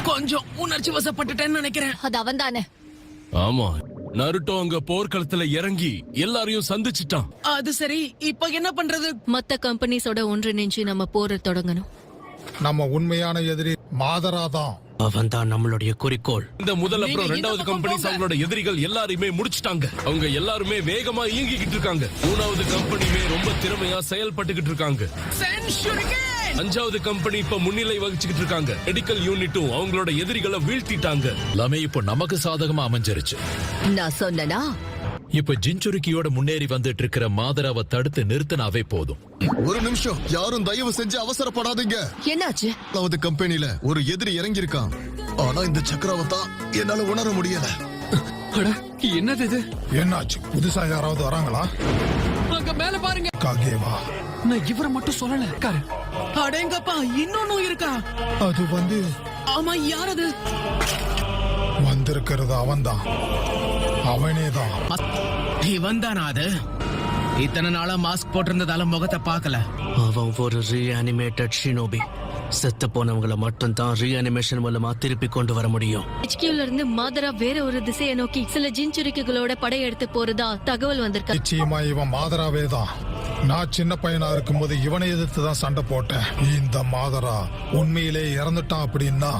கொஞ்சம் உணர்ச்சி வசப்பட்டுட்டேன்னு நினைக்கிறேன். அது அவன் தானே? ஆமா, நருட்டோ அங்க போர்க்களத்துல இறங்கி எல்லாரையும் சந்திச்சிட்டான். அது சரி, இப்ப என்ன பண்றது? மத்த கம்பெனிஸோட ஒன்றிணைஞ்சு நம்ம போரை தொடங்கணும். நம்ம உண்மையான எதிரி மாதரா தான். அவன் தான் நம்மளுடைய குறிக்கோள். இந்த முதல் அப்புறம் நீங்க ரெண்டாவது இந்த பக்கம் கம்பெனிஸ் போங்க. அவங்களோட எதிரிகள் எல்லாருமே முடிச்சிட்டாங்க. அவங்க எல்லாருமே வேகமா இயங்கிக்கிட்டு இருக்காங்க. மூணாவது கம்பெனியுமே ரொம்ப திறமையா செயல்பட்டுக்கிட்டு இருக்காங்க. சென்சுரிகன்! அஞ்சாவது கம்பெனி இப்ப முன்னிலை வகிச்சுக்கிட்டு இருக்காங்க. மெடிக்கல் யூனிட்டும் அவங்களோட எதிரிகளை வீழ்த்திட்டாங்க. எல்லாமே இப்போ நமக்கு சாதகமா அமைஞ்சிருச்சு. நான் சொன்னனா? இப்ப ஜின்சுருக்கியோட முன்னேறி வந்துட்டு இருக்கிற மாதராவை தடுத்து நிறுத்தினாவே போதும். ஒரு நிமிஷம், யாரும் தயவு செஞ்சு அவசரப்படாதீங்க. என்னாச்சு? அதாவது கம்பெனில ஒரு எதிரி இறங்கி இருக்கான். ஆனா இந்த சக்கரவர்த்தா என்னால உணர முடியல. என்னது இது? என்னாச்சு? புதுசா யாராவது வராங்களா? அங்க மேல பாருங்க. காகேவா? நான் இவரை மட்டும் சொல்லல. இருக்காரு. அடேங்கப்பா, இன்னொன்னும் இருக்கா? அது வந்து ஆமா, யார் அது? வந்திருக்கிறது அவன்தான். அவனேதான். இவன் தானா அது? இத்தனை நாளா மாஸ்க் போட்டிருந்ததால முகத்தை பார்க்கல. அவன் ஒரு ரீஅனிமேட்டட் ஷினோபி. செத்து போனவங்களை மட்டும் தான் ரீஅனிமேஷன் மூலமா திருப்பி கொண்டு வர முடியும். HQல இருந்து மாதரா வேற ஒரு திசையை நோக்கி சில ஜின்சுரிக்குகளோட படையெடுத்து போறதா தகவல் வந்திருக்கு. நிச்சயமா இவன் மாதராவே தான். நான் சின்ன பையனா இருக்கும்போது இவனை எதிர்த்து தான் சண்டை போட்டேன். இந்த மாதரா உண்மையிலே இறந்துட்டான் அப்படின்னா